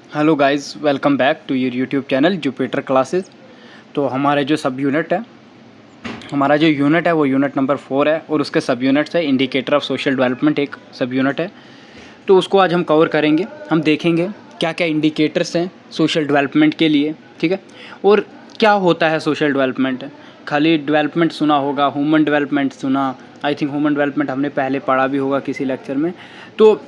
Hello guys, welcome back to your YouTube channel Jupiter classes. तो हमारा जो सब यूनिट है वो यूनिट नंबर 4 है और उसके सब यूनिट्स है इंडिकेटर ऑफ सोशल डेवलपमेंट, एक सब यूनिट है। तो उसको आज हम कवर करेंगे। हम देखेंगे क्या क्या इंडिकेटर्स हैं सोशल डेवलपमेंट के लिए, ठीक है, और क्या होता है सोशल डेवलपमेंट। खाली डेवलपमेंट सुना होगा, ह्यूमन डेवलपमेंट सुना, आई थिंक ह्यूमन डेवलपमेंट हमने पहले पढ़ा भी होगा किसी लेक्चर में। तो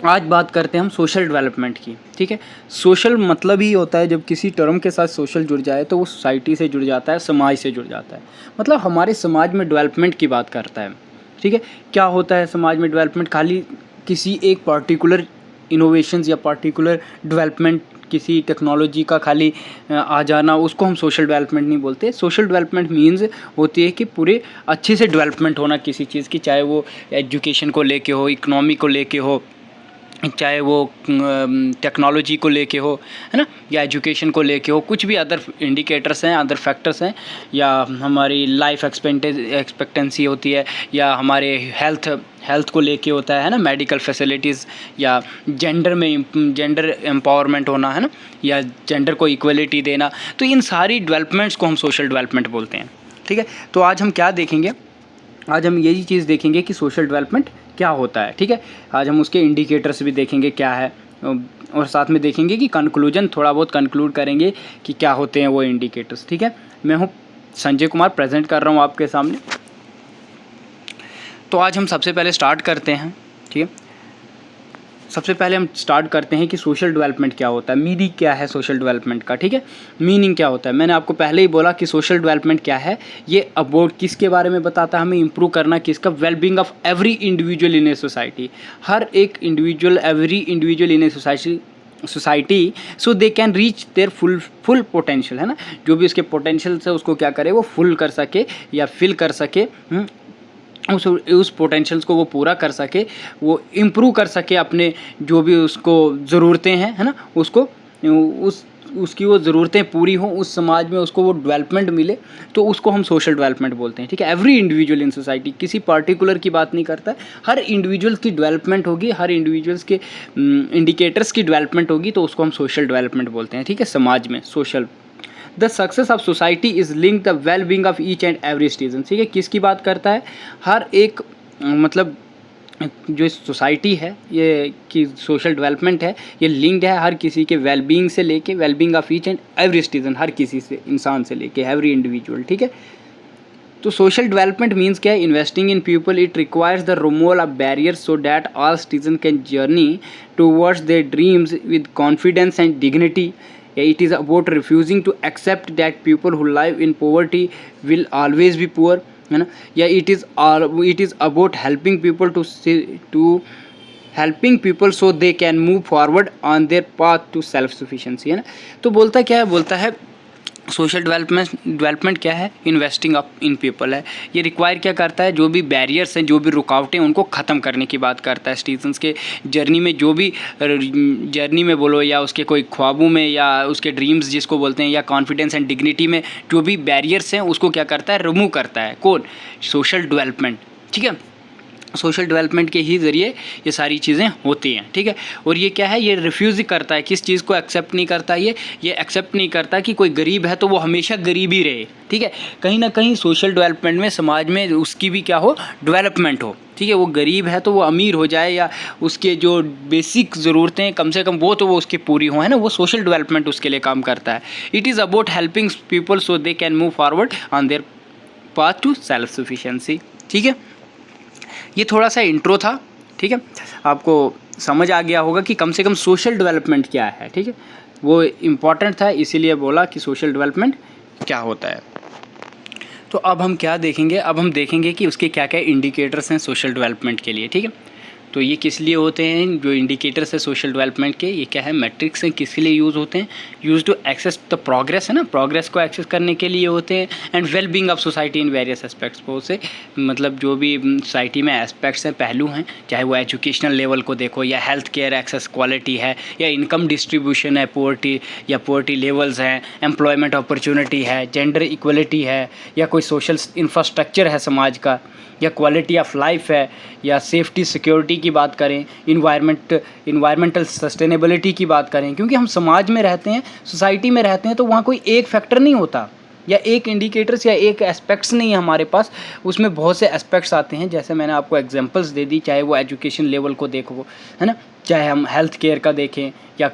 आज बात करते हैं हम सोशल डेवलपमेंट की, ठीक है। सोशल मतलब ही होता है जब किसी टर्म के साथ सोशल जुड़ जाए तो वो सोसाइटी से जुड़ जाता है, समाज से जुड़ जाता है, मतलब हमारे समाज में डेवलपमेंट की बात करता है, ठीक है। क्या होता है समाज में डेवलपमेंट? खाली किसी एक पार्टिकुलर इनोवेशंस या पार्टिकुलर डेवलपमेंट, किसी टेक्नोलॉजी का खाली आ जाना, उसको हम सोशल डेवलपमेंट नहीं बोलते। सोशल डेवलपमेंट मीन्स होती है कि पूरे अच्छे से डेवलपमेंट होना किसी चीज़ की, चाहे वो एजुकेशन को लेके हो, इकोनॉमी को लेके हो, चाहे वो टेक्नोलॉजी को लेके हो, है ना, या एजुकेशन को लेके हो, कुछ भी अदर इंडिकेटर्स हैं, अदर फैक्टर्स हैं, या हमारी लाइफ एक्सपेक्टेंसी होती है, या हमारे हेल्थ को लेके होता है ना, मेडिकल फैसिलिटीज़, या जेंडर एम्पावरमेंट होना, है ना, या जेंडर को इक्वलिटी देना। तो इन सारी डेवलपमेंट्स को हम सोशल डेवलपमेंट बोलते हैं, ठीक है। तो आज हम क्या देखेंगे? आज हम यही चीज़ देखेंगे कि सोशल डेवलपमेंट क्या होता है, ठीक है। आज हम उसके इंडिकेटर्स भी देखेंगे क्या है, और साथ में देखेंगे कि कंक्लूजन थोड़ा बहुत कंक्लूड करेंगे कि क्या होते हैं वो इंडिकेटर्स, ठीक है। मैं हूँ संजय कुमार, प्रेजेंट कर रहा हूँ आपके सामने। तो आज हम सबसे पहले स्टार्ट करते हैं, ठीक है। सबसे पहले हम स्टार्ट करते हैं कि सोशल डेवलपमेंट क्या होता है, मीनिंग क्या है सोशल डेवलपमेंट का, ठीक है। मीनिंग क्या होता है, मैंने आपको पहले ही बोला कि सोशल डेवलपमेंट क्या है। ये अबाउट किसके बारे में बताता है, हमें इंप्रूव करना किसका, wellbeing of every individual in a society, हर एक individual, every individual in a society so they can reach their full potential, है ना। जो भी उसके पोटेंशियल से उसको क्या करे, वो फुल कर सके या फिल कर सके, उस पोटेंशियल्स को वो पूरा कर सके, वो इम्प्रूव कर सके अपने जो भी उसको ज़रूरतें हैं, है ना, उसको उसकी वो ज़रूरतें पूरी हों, उस समाज में उसको वो डेवलपमेंट मिले, तो उसको हम सोशल डेवलपमेंट बोलते हैं, ठीक है। एवरी इंडिविजुअल इन सोसाइटी, किसी पार्टिकुलर की बात नहीं करता है, हर इंडिविजुअल्स की डेवलपमेंट होगी, हर इंडिविजुअल्स के इंडिकेटर्स की डेवलपमेंट होगी, तो उसको हम सोशल डेवलपमेंट बोलते हैं, ठीक है। समाज में social, the success of society is link the well being of each and every citizen, ठीक है। किसकी बात करता है? हर एक, मतलब जो सोसाइटी है ये कि सोशल डेवलपमेंट है, ये लिंक्ड है हर किसी के वेल बींग से लेके, well being of each and every citizen, हर किसी से, इंसान से लेके एवरी इंडिविजुअल, ठीक है। तो सोशल डेवलपमेंट मीन्स क्या है? Investing in people, it requires the removal of barriers so that all citizen can journey towards their dreams with confidence and dignity. It is about refusing to accept that people who live in poverty will always be poor, है ना। या it is about helping people so they can move forward on their path to self sufficiency, है ना। तो बोलता क्या है? बोलता है सोशल डेवलपमेंट क्या है? इन्वेस्टिंग अप इन पीपल है। ये रिक्वायर क्या करता है? जो भी बैरियर्स हैं, जो भी रुकावटें, उनको ख़त्म करने की बात करता है। सिटीजन्स के जर्नी में, जो भी जर्नी में बोलो, या उसके कोई ख्वाबों में, या उसके ड्रीम्स जिसको बोलते हैं, या कॉन्फिडेंस एंड डिग्निटी में जो भी बैरियर्स हैं, उसको क्या करता है? रिमूव करता है। कौन? सोशल डेवलपमेंट, ठीक है। सोशल डेवलपमेंट के ही ज़रिए ये सारी चीज़ें होती हैं, ठीक है। और ये क्या है? ये रिफ्यूज़ करता है, किस चीज़ को एक्सेप्ट नहीं करता, ये एक्सेप्ट नहीं करता कि कोई गरीब है तो वो हमेशा गरीब ही रहे, ठीक है। कहीं ना कहीं सोशल डेवलपमेंट में, समाज में उसकी भी क्या हो? डेवलपमेंट हो, ठीक है। वो गरीब है तो वो अमीर हो जाए, या उसके जो बेसिक ज़रूरतें कम से कम वो तो वो उसकी पूरी हो, है ना। वो सोशल डेवलपमेंट उसके लिए काम करता है। It is about helping people so they can move forward on their path to self sufficiency, ठीक है। ये थोड़ा सा इंट्रो था, ठीक है। आपको समझ आ गया होगा कि कम से कम सोशल डेवलपमेंट क्या है, ठीक है। वो इम्पॉर्टेंट था, इसीलिए बोला कि सोशल डेवलपमेंट क्या होता है। तो अब हम क्या देखेंगे? अब हम देखेंगे कि उसके क्या क्या इंडिकेटर्स हैं सोशल डेवलपमेंट के लिए, ठीक है। तो ये किस लिए होते हैं? जो इंडिकेटर्स है सोशल डेवलपमेंट के, ये क्या है? मैट्रिक्स हैं। किसके लिए यूज़ होते हैं? Use to access the progress, है ना, प्रोग्रेस को एक्सेस करने के लिए होते हैं। And well being of society in various aspects, वो से मतलब जो भी सोसाइटी में एस्पेक्ट्स हैं, पहलू हैं, चाहे वो एजुकेशनल लेवल को देखो, या हेल्थ केयर एक्सेस क्वालिटी है, या इनकम डिस्ट्रीब्यूशन है, पोवर्टी या पोवर्टी लेवल्स हैं, एम्प्लॉयमेंट अपॉर्चुनिटी है, जेंडर इक्वलिटी है, या कोई सोशल इंफ्रास्ट्रक्चर है समाज का, या क्वालिटी ऑफ लाइफ है, या सेफ्टी सिक्योरिटी की बात करें, इन्वायरमेंटल सस्टेनेबिलिटी की बात करें, क्योंकि हम समाज में रहते हैं, सोसाइटी में रहते हैं, तो वहाँ कोई एक फैक्टर नहीं होता या एक इंडिकेटर्स या एक एस्पेक्ट्स नहीं है हमारे पास, उसमें बहुत से एस्पेक्ट्स आते हैं। जैसे मैंने आपको एग्जांपल्स दे दी, चाहे वो एजुकेशन लेवल को देखो, है ना, चाहे हम हेल्थ केयर का देखें या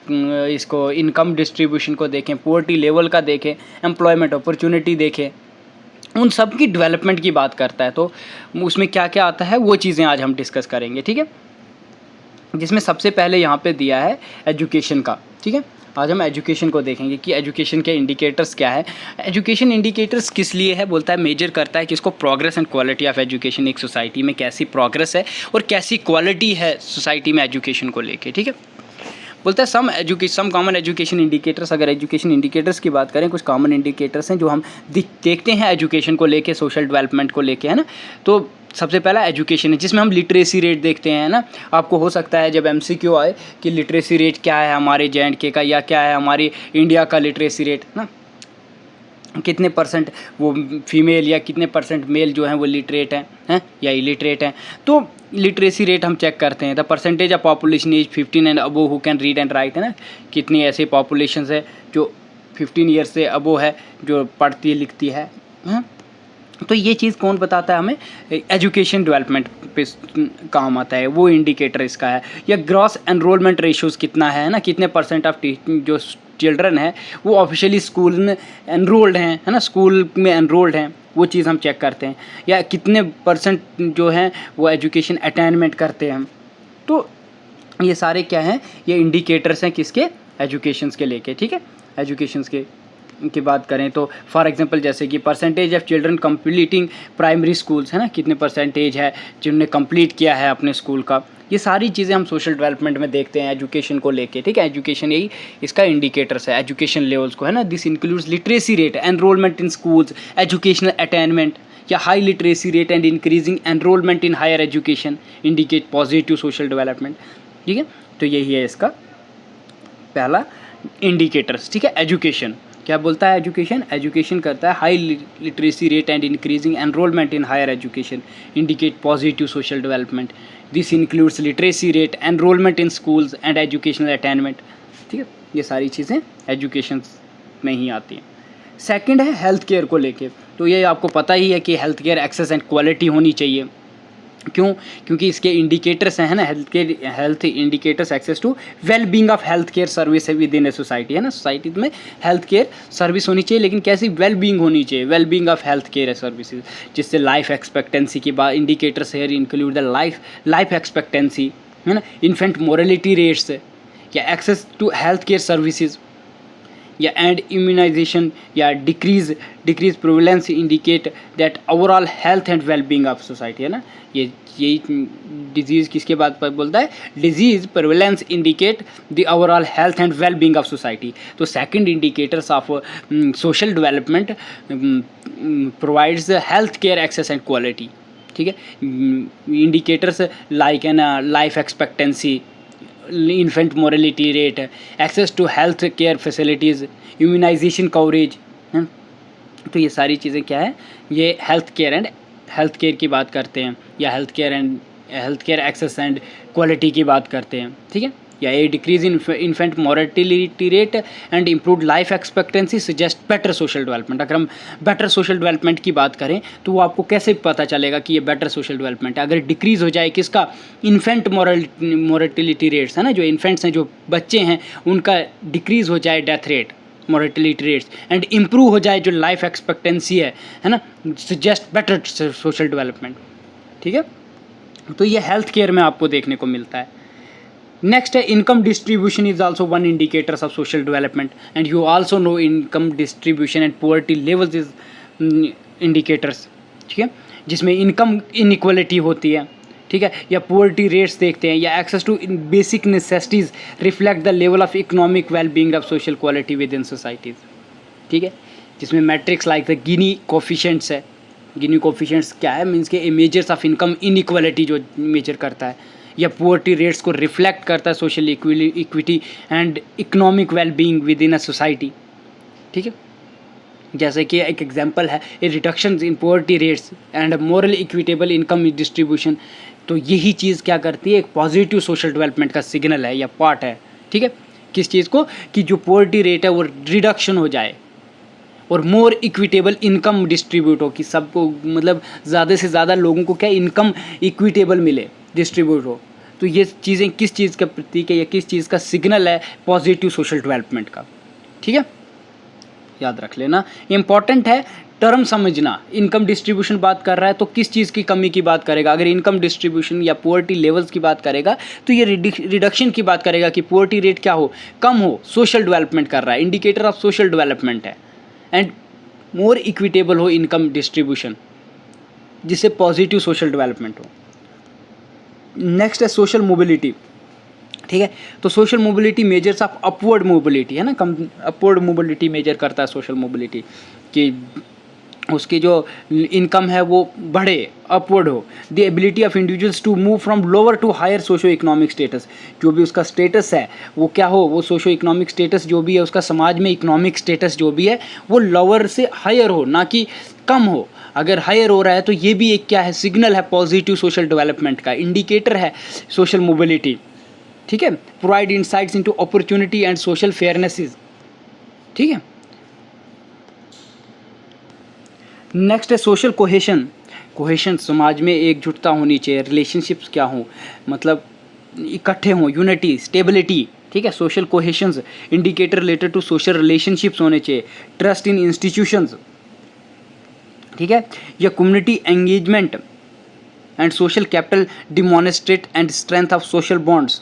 इसको इनकम डिस्ट्रीब्यूशन को देखें, पोवर्टी लेवल का देखें, एम्प्लॉयमेंट अपॉर्चुनिटी देखें, उन सब की डेवलपमेंट की बात करता है। तो उसमें क्या क्या आता है वो चीज़ें आज हम डिस्कस करेंगे, ठीक है। जिसमें सबसे पहले यहाँ पे दिया है एजुकेशन का, ठीक है। आज हम एजुकेशन को देखेंगे कि एजुकेशन के इंडिकेटर्स क्या है। एजुकेशन इंडिकेटर्स किस लिए है, बोलता है मेजर करता है कि इसको progress and quality of education, एक सोसाइटी में कैसी प्रोग्रेस है और कैसी क्वालिटी है सोसाइटी में एजुकेशन को लेके, ठीक है। बोलता है सम कॉमन एजुकेशन इंडिकेटर्स। अगर एजुकेशन इंडिकेटर्स की बात करें, कुछ कॉमन इंडिकेटर्स हैं जो हम देखते हैं एजुकेशन को लेके, सोशल डेवलपमेंट को लेके, है ना। तो सबसे पहला एजुकेशन है, जिसमें हम लिटरेसी रेट देखते हैं ना। आपको हो सकता है जब MCQ आए कि लिटरेसी रेट क्या है हमारे J&K का या क्या है हमारी इंडिया का लिटरेसी रेट ना, कितने परसेंट वो फीमेल या कितने परसेंट मेल जो हैं वो लिटरेट हैं या इलिटरेट हैं। तो लिटरेसी रेट हम चेक करते हैं, the percentage of population age 15 and above who can read and write, है ना। कितनी ऐसी पॉपुलेशन है जो 15 ईयर से अबो है, जो पढ़ती लिखती है। तो ये चीज़ कौन बताता है हमें, एजुकेशन डेवलपमेंट पे काम आता है, वो इंडिकेटर इसका है। या ग्रॉस एनरोलमेंट रेशियोज़ कितना है ना, कितने परसेंट ऑफ जो चिल्ड्रन है वो ऑफिशियली स्कूल में एनरोल्ड हैं, है ना, स्कूल में एनरोल्ड हैं, वो चीज़ हम चेक करते हैं। या कितने परसेंट जो हैं वो एजुकेशन अटेनमेंट करते हैं। तो ये सारे क्या हैं, ये इंडिकेटर्स हैं किसके, एजुकेशंस के लेके, ठीक है। एजुकेशंस के की बात करें तो फॉर एग्जांपल जैसे कि percentage of children completing primary schools, है ना, कितने परसेंटेज है जिन्होंने कंप्लीट किया है अपने स्कूल का। ये सारी चीज़ें हम सोशल डेवलपमेंट में देखते हैं एजुकेशन को लेके, ठीक है। एजुकेशन यही इसका इंडिकेटर्स है, एजुकेशन लेवल्स को, है ना। This includes literacy rate, enrolment in schools, educational attainment या high literacy rate and increasing enrolment in higher education indicate positive social development, ठीक है। तो यही है इसका पहला इंडिकेटर्स, ठीक है। एजुकेशन क्या बोलता है, एजुकेशन करता है high literacy rate and increasing enrolment in higher education indicate positive social development. This includes literacy rate, enrolment in schools and educational attainment, ठीक है। ये सारी चीज़ें एजुकेशन में ही आती हैं। सेकंड है हेल्थ केयर को लेके। तो ये आपको पता ही है कि health care access and quality होनी चाहिए। क्यों, क्योंकि इसके इंडिकेटर्स हैं, है ना, health indicators access to well being of health care service है विद इन ए सोसाइटी, है ना। सोसाइटी में हेल्थ केयर सर्विस होनी चाहिए, लेकिन कैसी वेल बीइंग होनी चाहिए, well being of health care services, जिससे लाइफ एक्सपेक्टेंसी की बात, indicators here include the life expectancy, है ना, इन्फेंट मोरलिटी रेट्स या access to health care services या एंड इम्यूनाइजेशन या decrease prevalence indicate that overall health and well being of society, है ना। यही डिजीज़ किसके बाद पर बोलता है, disease prevalence indicate the overall health and well being of society. तो second indicators of social development provides health care access and quality, ठीक है। Indicators like an life expectancy, infant mortality rate, access to health care facilities, immunisation coverage, हैं। तो ये सारी चीज़ें क्या है, ये हेल्थ केयर की बात करते हैं, या health care access and quality की बात करते हैं, ठीक है। या a decrease in infant mortality rate and improved life expectancy suggest better social development. अगर हम बेटर सोशल डेवलपमेंट की बात करें तो वो आपको कैसे पता चलेगा कि ये बेटर सोशल डेवलपमेंट है, अगर डिक्रीज़ हो जाए किसका, इन्फेंट मोर्टेलिटी रेट्स, है ना, जो इन्फेंट्स हैं, जो बच्चे हैं, उनका डिक्रीज़ हो जाए death rate, mortality rates, and improve हो जाए जो लाइफ एक्सपेक्टेंसी है ना, सजेस्ट बेटर सोशल डेवलपमेंट, ठीक है। तो ये हेल्थ केयर में आपको देखने को मिलता है। नेक्स्ट है income distribution is also one indicators of social development, and you also know income distribution and poverty levels is indicators, ठीक है, जिसमें इनकम इनइक्वालिटी होती है, ठीक है, या पुअर्टी रेट्स देखते हैं, या access to basic necessities reflect the level of economic well being of social quality within societies, ठीक है, जिसमें metrics like the Gini coefficients है। गिनी कोफिशिएंट्स क्या है, मीन्स के मेजर्स ऑफ इनकम इनइक्वालिटी जो मेजर करता है, या पुअर्टी रेट्स को रिफ्लेक्ट करता है social equity and economic well being within a society, ठीक है। जैसे कि एक एग्जांपल है, a reduction in poverty rates and moral equitable income distribution तो यही चीज़ क्या करती है, एक पॉजिटिव सोशल डेवलपमेंट का सिग्नल है या पार्ट है, ठीक है। किस चीज़ को, कि जो पोवर्टी रेट है वो रिडक्शन हो जाए और मोर इक्विटेबल इनकम डिस्ट्रीब्यूट हो, कि सबको मतलब ज़्यादा से ज़्यादा लोगों को क्या इनकम इक्विटेबल मिले, डिस्ट्रीब्यूट हो। तो ये चीज़ें किस चीज़ का प्रतीक है या किस चीज़ का सिग्नल है, पॉजिटिव सोशल डेवलपमेंट का, ठीक है, याद रख लेना। इंपॉर्टेंट है टर्म समझना। इनकम डिस्ट्रीब्यूशन बात कर रहा है तो किस चीज़ की कमी की बात करेगा, अगर इनकम डिस्ट्रीब्यूशन या पुअर्टी लेवल्स की बात करेगा तो ये रिडक्शन की बात करेगा कि पुअर्टी रेट क्या हो, कम हो, सोशल डेवलपमेंट कर रहा है, इंडिकेटर ऑफ सोशल डेवलपमेंट है। एंड मोर इक्विटेबल हो इनकम डिस्ट्रीब्यूशन, जिससे पॉजिटिव सोशल डेवलपमेंट हो। नेक्स्ट है सोशल मोबिलिटी, ठीक है। तो social mobility measures of upward mobility, है ना, कम अपवर्ड मोबिलिटी मेजर करता है सोशल मोबिलिटी, कि उसकी जो इनकम है वो बढ़े, अपवर्ड हो। The ability of individuals to move from lower to higher socio economic status, जो भी उसका स्टेटस है वो क्या हो, वो सोशो इकोनॉमिक स्टेटस जो भी है उसका समाज में इकोनॉमिक स्टेटस जो भी है वो लोअर से हायर हो, ना कि कम हो। अगर हायर हो रहा है तो ये भी एक क्या है, सिग्नल है पॉजिटिव सोशल डेवलपमेंट का, इंडिकेटर है सोशल मोबिलिटी, ठीक है। Provide insights into opportunity and social fairnesses, ठीक है। नेक्स्ट है सोशल कोहेशन। कोहेशन, समाज में एकजुटता होनी चाहिए, रिलेशनशिप्स क्या हो, मतलब इकट्ठे हों, यूनिटी, स्टेबिलिटी, ठीक है। Social cohesions indicator related to social relationships होने चाहिए। ट्रस्ट इन इंस्टीट्यूशंस, ठीक है, या community engagement and social capital demonstrate and strength of social bonds,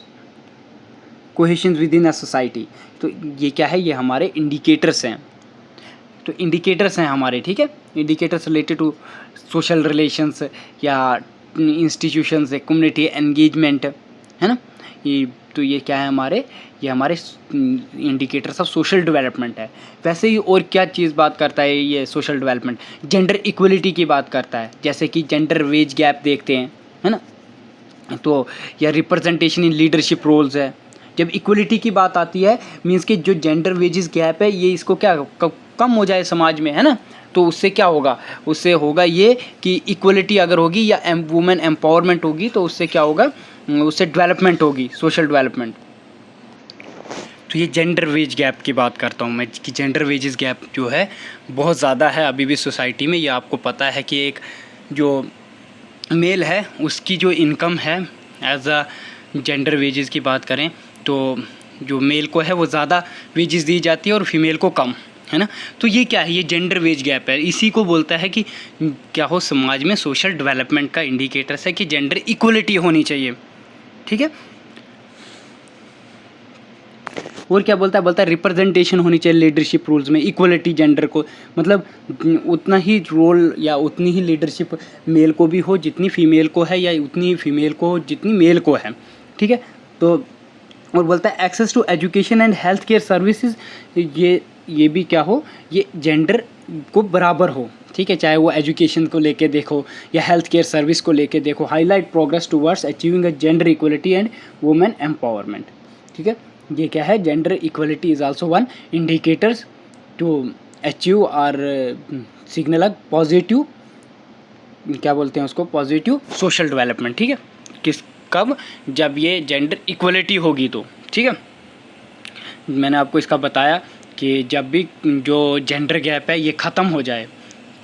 cohesion within a society. तो ये क्या है, ये हमारे इंडिकेटर्स हैं। तो इंडिकेटर्स हैं हमारे, ठीक है, indicators related to social relations या इंस्टीट्यूशंस, कम्युनिटी एंगेजमेंट, है ना। ये तो ये क्या है हमारे, ये हमारे इंडिकेटर्स ऑफ सोशल डेवलपमेंट है। वैसे ही और क्या चीज़ बात करता है ये सोशल डेवलपमेंट, जेंडर इक्वलिटी की बात करता है, जैसे कि जेंडर वेज गैप देखते हैं, है ना, तो या रिप्रेजेंटेशन इन लीडरशिप रोल्स है। जब इक्वलिटी की बात आती है मीन्स कि जो जेंडर वेजेस गैप है ये इसको क्या कम हो जाए समाज में, है ना। तो उससे क्या होगा, उससे होगा ये कि इक्वलिटी अगर होगी या वुमेन एम्पावरमेंट होगी तो उससे क्या होगा, उससे डेवलपमेंट होगी, सोशल डेवलपमेंट। तो ये जेंडर वेज गैप की बात करता हूँ मैं, कि जेंडर वेजेस गैप जो है बहुत ज़्यादा है अभी भी सोसाइटी में। ये आपको पता है कि एक जो मेल है उसकी जो इनकम है एज अ जेंडर वेजेस की बात करें तो जो मेल को है वो ज़्यादा वेजेस दी जाती है और फीमेल को कम, है ना। तो ये क्या है, ये जेंडर वेज गैप है। इसी को बोलता है कि क्या हो, समाज में सोशल डेवलपमेंट का इंडिकेटर्स है कि जेंडर इक्वलिटी होनी चाहिए, ठीक है। और क्या बोलता है रिप्रेजेंटेशन होनी चाहिए लीडरशिप रोल्स में, इक्वलिटी जेंडर को, मतलब उतना ही रोल या उतनी ही लीडरशिप मेल को भी हो जितनी फीमेल को है, या उतनी ही फीमेल को हो जितनी मेल को है, ठीक है। तो और बोलता है access to education and health care services, ये भी क्या हो, ये जेंडर को बराबर हो, ठीक है, चाहे वो एजुकेशन को लेके देखो या हेल्थ केयर सर्विस को लेके देखो। Highlight progress towards achieving a gender equality and women empowerment, ठीक है। ये क्या है, gender equality is also one indicators to achieve और सिग्नल अ पॉजिटिव, क्या बोलते हैं उसको, पॉजिटिव सोशल डेवलपमेंट, ठीक है। कब, जब ये जेंडर इक्वलिटी होगी तो, ठीक है। मैंने आपको इसका बताया कि जब भी जो जेंडर गैप है ये ख़त्म हो जाए,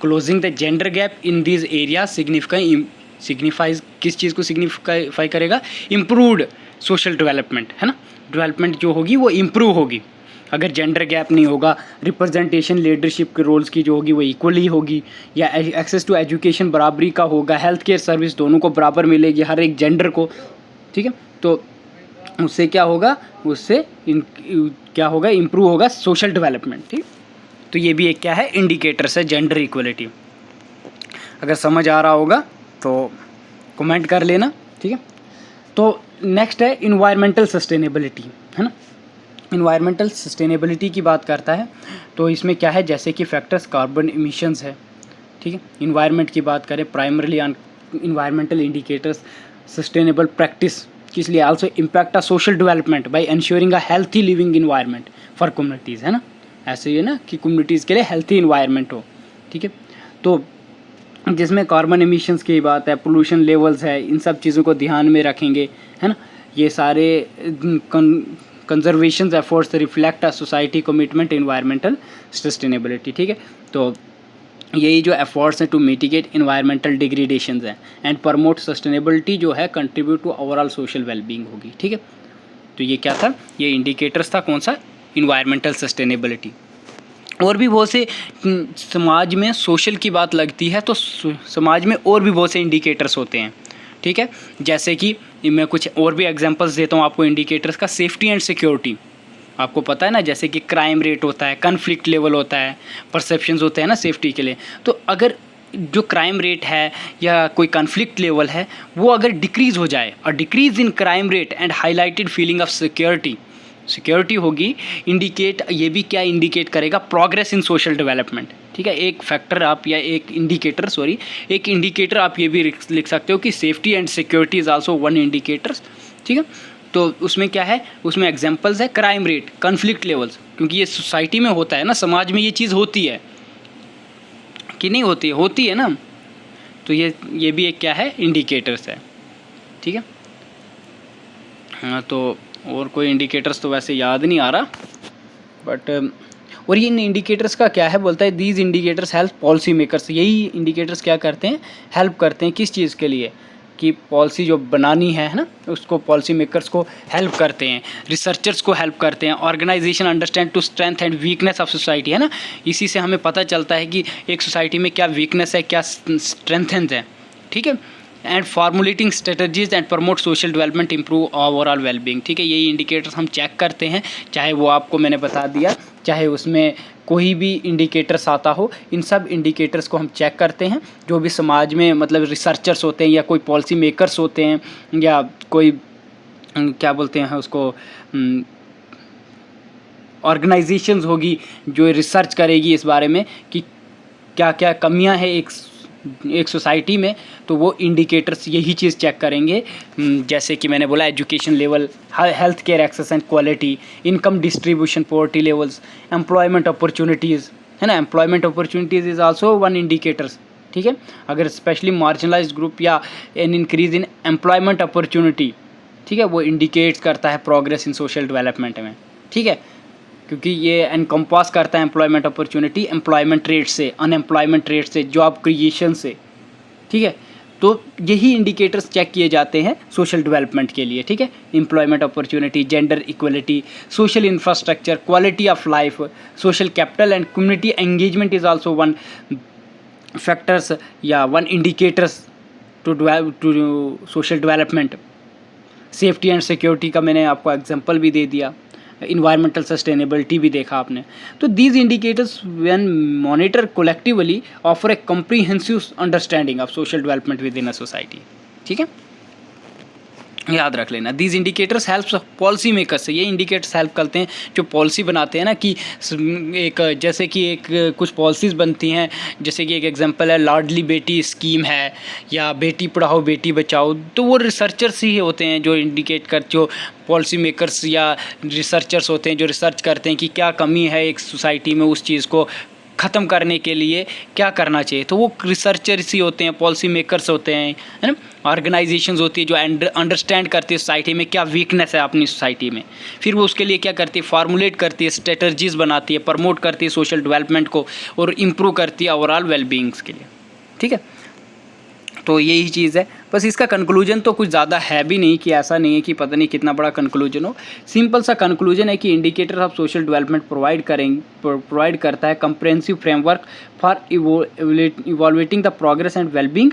closing the gender gap in this area signifies, किस चीज़ को सिग्निफाई करेगा, इम्प्रूव्ड सोशल डेवलपमेंट, है ना। डेवलपमेंट जो होगी वो इम्प्रूव होगी अगर जेंडर गैप नहीं होगा। रिप्रेजेंटेशन लीडरशिप के रोल्स की जो होगी वो इक्वली होगी, या एक्सेस टू एजुकेशन बराबरी का होगा, हेल्थ केयर सर्विस दोनों को बराबर मिलेगी हर एक जेंडर को, ठीक है। तो उससे क्या होगा, उससे क्या होगा, इम्प्रूव होगा सोशल डेवलपमेंट, ठीक। तो ये भी एक क्या है, इंडिकेटर्स है जेंडर इक्वलिटी। अगर समझ आ रहा होगा तो कमेंट कर लेना, ठीक है। तो नेक्स्ट है इन्वायरमेंटल सस्टेनेबिलिटी, है ना। इन्वायरमेंटल सस्टेनेबिलिटी की बात करता है तो इसमें क्या है, जैसे कि फैक्टर्स कार्बन इमिशंस है, ठीक है। इन्वायरमेंट की बात करें primarily on environmental indicators, sustainable practice, किस लिए also impact a social development bye ensuring a healthy living environment for communities, है ना। ऐसे ही है ना कि कम्युनिटीज़ के लिए हेल्थी इन्वायरमेंट हो, ठीक है। तो जिसमें कार्बन एमिशंस की बात है, पोल्यूशन लेवल्स है, इन सब चीज़ों को ध्यान में रखेंगे, है ना। ये सारे conservation efforts reflect a society commitment environmental sustainability, ठीक है। तो यही जो एफर्ट्स हैं टू मिटिगेट इन्वायरमेंटल डिग्रेडेशंस हैं एंड प्रमोट सस्टेनेबिलिटी जो है contribute to overall social wellbeing होगी, ठीक है। तो ये क्या था, ये इंडिकेटर्स था, कौन सा, इन्वायरमेंटल सस्टेनेबिलिटी। और भी बहुत से समाज में सोशल की बात लगती है तो समाज में और भी बहुत से इंडिकेटर्स होते हैं, ठीक है। जैसे कि मैं कुछ और भी एग्जांपल्स देता हूँ आपको इंडिकेटर्स का। सेफ्टी एंड सिक्योरिटी, आपको पता है ना, जैसे कि क्राइम रेट होता है, कन्फ्लिक्ट लेवल होता है, परसेप्शंस होते हैं ना सेफ्टी के लिए। तो अगर जो क्राइम रेट है या कोई कन्फ्लिक्ट लेवल है वो अगर डिक्रीज़ हो जाए, और decrease in crime rate and highlighted feeling of security होगी, इंडिकेट, ये भी क्या इंडिकेट करेगा, प्रोग्रेस इन सोशल डेवलपमेंट, ठीक है। एक फैक्टर आप या एक इंडिकेटर आप ये भी लिख सकते हो कि safety and security is also one indicators, ठीक है। तो उसमें क्या है, उसमें एग्जांपल्स है क्राइम रेट, कन्फ्लिक्ट लेवल्स, क्योंकि ये सोसाइटी में होता है ना, समाज में ये चीज़ होती है कि नहीं होती है, होती है ना। तो ये भी एक क्या है, इंडिकेटर्स है, ठीक है। हाँ, तो और कोई इंडिकेटर्स तो वैसे याद नहीं आ रहा, बट और ये इन इंडिकेटर्स का क्या है, बोलता है these indicators help policy makers. यही इंडिकेटर्स क्या करते हैं, हेल्प करते हैं किस चीज़ के लिए, कि पॉलिसी जो बनानी है ना, उसको पॉलिसी मेकर्स को हेल्प करते हैं, रिसर्चर्स को हेल्प करते हैं, organisation understand to strength and weakness of society, है ना। इसी से हमें पता चलता है कि एक सोसाइटी में क्या वीकनेस है, क्या स्ट्रेंथेंस है, ठीक है। And formulating strategies and promote social development, improve overall wellbeing, ठीक है। यही इंडिकेटर्स हम चेक करते हैं, चाहे वो आपको मैंने बता दिया, चाहे उसमें कोई भी इंडिकेटर्स आता हो, इन सब इंडिकेटर्स को हम चेक करते हैं। जो भी समाज में मतलब रिसर्चर्स होते हैं या कोई पॉलिसी मेकर्स होते हैं या कोई क्या बोलते हैं उसको, ऑर्गेनाइजेशंस होगी जो रिसर्च करेगी इस बारे में कि क्या क्या कमियां हैं एक सोसाइटी में, तो वो इंडिकेटर्स यही चीज़ चेक करेंगे। जैसे कि मैंने बोला, education level, health care access and quality, income distribution, poverty levels, employment opportunities, है ना। Employment opportunities is also one indicators, ठीक है। अगर स्पेशली मार्जिनलाइज्ड ग्रुप या an increase in employment opportunity, ठीक है, वो इंडिकेट्स करता है प्रोग्रेस इन सोशल डेवलपमेंट में, ठीक है। क्योंकि ये एनकम्पास करता है एम्प्लॉयमेंट अपॉर्चुनिटी, एम्प्लॉयमेंट रेट से, अनएम्प्लॉयमेंट रेट से, जॉब क्रिएशन से, ठीक है। तो यही इंडिकेटर्स चेक किए जाते हैं सोशल डेवलपमेंट के लिए, ठीक है। Employment opportunity, gender equality, social infrastructure, quality of life, social capital and community engagement is also one factors या one indicators to social development. Safety and security का मैंने आपको एग्जांपल भी दे दिया, इन्वायरमेंटल सस्टेनेबिलिटी भी देखा आपने। तो these indicators when monitor collectively offer A comprehensive understanding of social development with in a society, ठीक है, याद रख लेना। These indicators helps policy makers से, ये इंडिकेटर्स हेल्प करते हैं जो पॉलिसी बनाते हैं ना, कि एक जैसे कि एक कुछ पॉलिसीज़ बनती हैं, जैसे कि एक एग्जांपल है लाडली बेटी स्कीम है या बेटी पढ़ाओ बेटी बचाओ, तो वो रिसर्चर्स ही होते हैं जो इंडिकेट कर, जो पॉलिसी मेकर्स या रिसर्चर्स होते हैं जो रिसर्च करते हैं कि क्या कमी है एक सोसाइटी में, उस चीज़ को ख़त्म करने के लिए क्या करना चाहिए। तो वो रिसर्चर्स ही होते हैं, पॉलिसी मेकर्स होते हैं, है ना। ऑर्गेनाइजेशंस होती है जो अंडरस्टैंड करती है सोसाइटी में क्या वीकनेस है अपनी सोसाइटी में, फिर वो उसके लिए क्या करती है, फार्मुलेट करती है, स्ट्रेटजीज बनाती है, प्रमोट करती है सोशल डेवलपमेंट को और इम्प्रूव करती है ओवरऑल वेलबींग्स के लिए, ठीक है। तो यही चीज़ है। बस इसका कंक्लूजन तो कुछ ज़्यादा है भी नहीं, कि ऐसा नहीं है कि पता नहीं कितना बड़ा कंक्लूजन हो। सिंपल सा कंक्लूजन है कि indicator of social development provide करता है comprehensive framework for evaluating the progress and wellbeing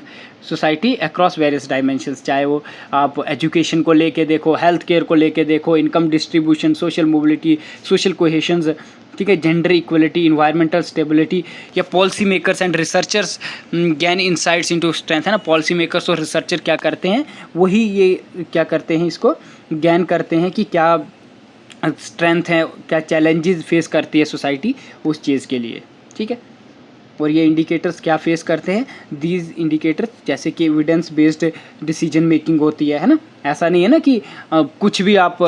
society across various dimensions. चाहे वो आप एजुकेशन को लेके देखो, हेल्थ केयर को लेके देखो, income distribution, social mobility, social cohesions, ठीक है, जेंडर इक्वलिटी, इन्वायरमेंटल स्टेबिलिटी, या policy makers and researchers gain insights into strength, है ना। पॉलिसी मेकर्स और रिसर्चर क्या करते हैं, वही ये क्या करते हैं, इसको गैन करते हैं कि क्या स्ट्रेंथ है, क्या चैलेंजेस फेस करती है सोसाइटी उस चीज़ के लिए, ठीक है। और ये इंडिकेटर्स क्या फेस करते हैं, दीज इंडिकेटर्स, जैसे कि एविडेंस बेस्ड डिसीजन मेकिंग होती है ना, ऐसा नहीं है ना कि कुछ भी आप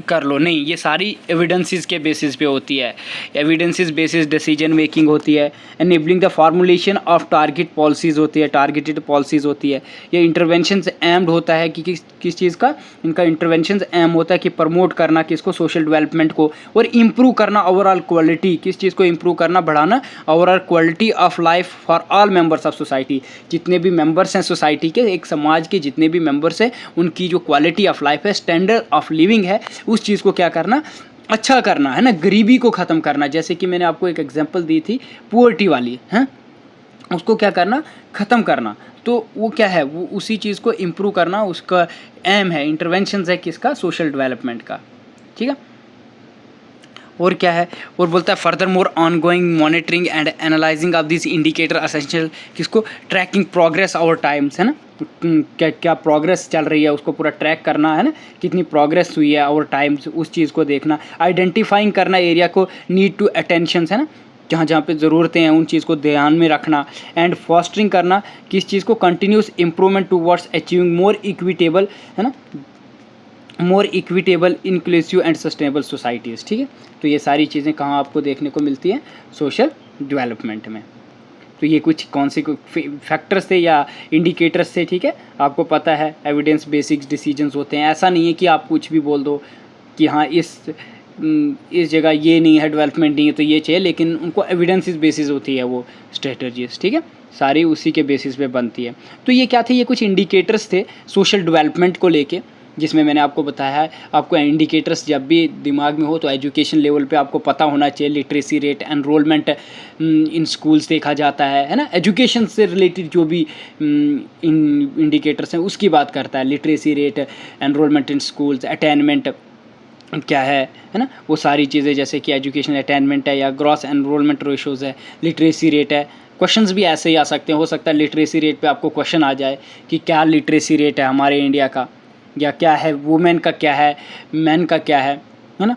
कर लो, नहीं, ये सारी एविडेंसेस के बेसिस पे होती है, एविडेंसेस बेसिस डिसीजन मेकिंग होती है, enabling the formulation of target policies होती है, टारगेटेड पॉलिसीज़ होती है। ये इंटरवेंशंस एम्ड होता है कि किस चीज़ का, इनका इंटरवेंशंस एम होता है कि प्रमोट करना किसको, सोशल डेवलपमेंट को, और इम्प्रूव करना ओवरऑल क्वालिटी, किस चीज़ को इम्प्रूव करना, बढ़ाना overall quality of life for all members of society. जितने भी मेंबर्स हैं सोसाइटी के, एक समाज के जितने भी मेंबर्स हैं, उनकी जो क्वालिटी ऑफ लाइफ है, स्टैंडर्ड ऑफ लिविंग है, उस चीज़ को क्या करना, अच्छा करना है ना, गरीबी को ख़त्म करना। जैसे कि मैंने आपको एक एग्जांपल दी थी पुअर्टी वाली, हैं, उसको क्या करना, ख़त्म करना। तो वो क्या है, वो उसी चीज़ को इम्प्रूव करना, उसका एम है, इंटरवेंशंस है किसका, सोशल डेवलपमेंट का, ठीक है। और क्या है, और बोलता है further more on going monitoring and analysing of this indicator essential, किसको, ट्रैकिंग प्रोग्रेस ओवर टाइम्स, है ना, क्या क्या प्रोग्रेस चल रही है उसको पूरा ट्रैक करना, है ना, कितनी प्रोग्रेस हुई है ओवर टाइम्स, उस चीज़ को देखना। आइडेंटिफाइंग करना एरिया को नीड टू अटेंशन, है ना, जहाँ जहाँ पे ज़रूरतें हैं उन चीज़ को ध्यान में रखना। एंड फॉस्टरिंग करना किस चीज़ को, कंटिन्यूस इम्प्रूवमेंट टूवर्ड्स अचीविंग मोर इक्विटेबल, है ना, मोर equitable, inclusive and sustainable societies, ठीक है। तो ये सारी चीज़ें कहाँ आपको देखने को मिलती हैं, सोशल डेवलपमेंट में। तो ये कुछ कौन से फैक्टर्स थे या इंडिकेटर्स थे, ठीक है, आपको पता है एविडेंस बेसिक्स डिसीजंस होते हैं। ऐसा नहीं है कि आप कुछ भी बोल दो कि हाँ इस जगह ये नहीं है, डेवलपमेंट नहीं है तो ये चाहिए, लेकिन उनको एविडेंस बेसिस होती है वो स्ट्रेटजीज, ठीक है, सारी उसी के बेसिस पे बनती है। तो ये क्या थे, ये कुछ इंडिकेटर्स थे सोशल डेवलपमेंट को लेके, जिसमें मैंने आपको बताया है। आपको इंडिकेटर्स जब भी दिमाग में हो तो एजुकेशन लेवल पे आपको पता होना चाहिए, literacy rate, enrolment in schools देखा जाता है ना, एजुकेशन से रिलेटेड जो भी इंडिकेटर्स हैं उसकी बात करता है, literacy rate, enrolment in schools, attainment क्या है ना, वो सारी चीज़ें, जैसे कि एजुकेशन अटेनमेंट है या ग्रॉस एनरोलमेंट रेशोज़ है, लिटरेसी रेट है। क्वेश्चंस भी ऐसे ही आ सकते हैं, हो सकता है लिटरेसी रेट पे आपको क्वेश्चन आ जाए कि क्या लिटरेसी रेट है हमारे इंडिया का, या क्या है, वुमेन का क्या है, मैन का क्या है ना।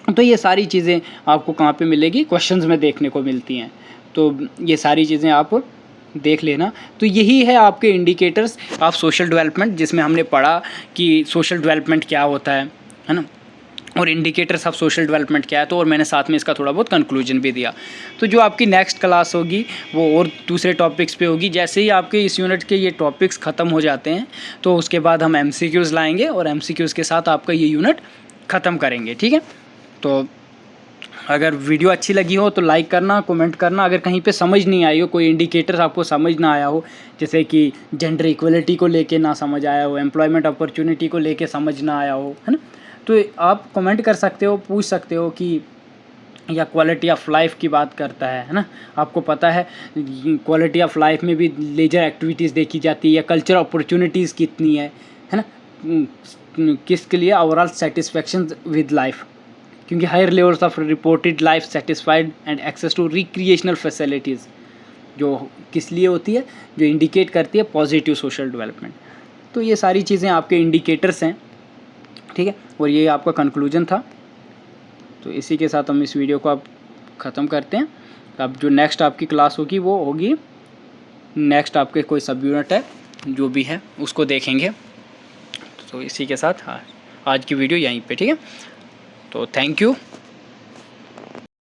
तो ये सारी चीज़ें आपको कहाँ पे मिलेगी, क्वेश्चंस में देखने को मिलती हैं। तो ये सारी चीज़ें आप देख लेना। तो यही है आपके इंडिकेटर्स ऑफ सोशल डेवलपमेंट, जिसमें हमने पढ़ा कि सोशल डेवलपमेंट क्या होता है ना, और इंडिकेटर्स ऑफ सोशल डेवलपमेंट क्या है। तो और मैंने साथ में इसका थोड़ा बहुत कंक्लूजन भी दिया। तो जो आपकी नेक्स्ट क्लास होगी वो और दूसरे टॉपिक्स पे होगी। जैसे ही आपके इस यूनिट के ये टॉपिक्स ख़त्म हो जाते हैं तो उसके बाद हम MCQs लाएंगे और MCQs के साथ आपका ये यूनिट ख़त्म करेंगे, ठीक है। तो अगर वीडियो अच्छी लगी हो तो लाइक करना, कमेंट करना। अगर कहीं पे समझ नहीं आई हो, कोई इंडिकेटर आपको समझ ना आया हो, जैसे कि जेंडर इक्वलिटी को लेके ना समझ आया हो, एम्प्लॉयमेंट अपॉर्चुनिटी को लेके समझ ना आया हो, है ना, तो आप कमेंट कर सकते हो, पूछ सकते हो कि या क्वालिटी ऑफ लाइफ की बात करता है ना। आपको पता है क्वालिटी ऑफ लाइफ में भी लेजर एक्टिविटीज़ देखी जाती है, या कल्चर अपॉर्चुनिटीज़ कितनी है ना, किसके लिए, ओवरऑल सेटिस्फेक्शन विद लाइफ, क्योंकि higher levels of reported life satisfied and access to recreational facilities जो किस लिए होती है, जो इंडिकेट करती है पॉजिटिव सोशल डेवलपमेंट। तो ये सारी चीज़ें आपके इंडिकेटर्स हैं, ठीक है, और ये आपका कंक्लूजन था। तो इसी के साथ हम इस वीडियो को अब ख़त्म करते हैं। अब जो नेक्स्ट आपकी क्लास होगी वो होगी, नेक्स्ट आपके कोई सब यूनिट है जो भी है उसको देखेंगे। तो इसी के साथ आज की वीडियो यहीं पे, ठीक है। तो थैंक यू।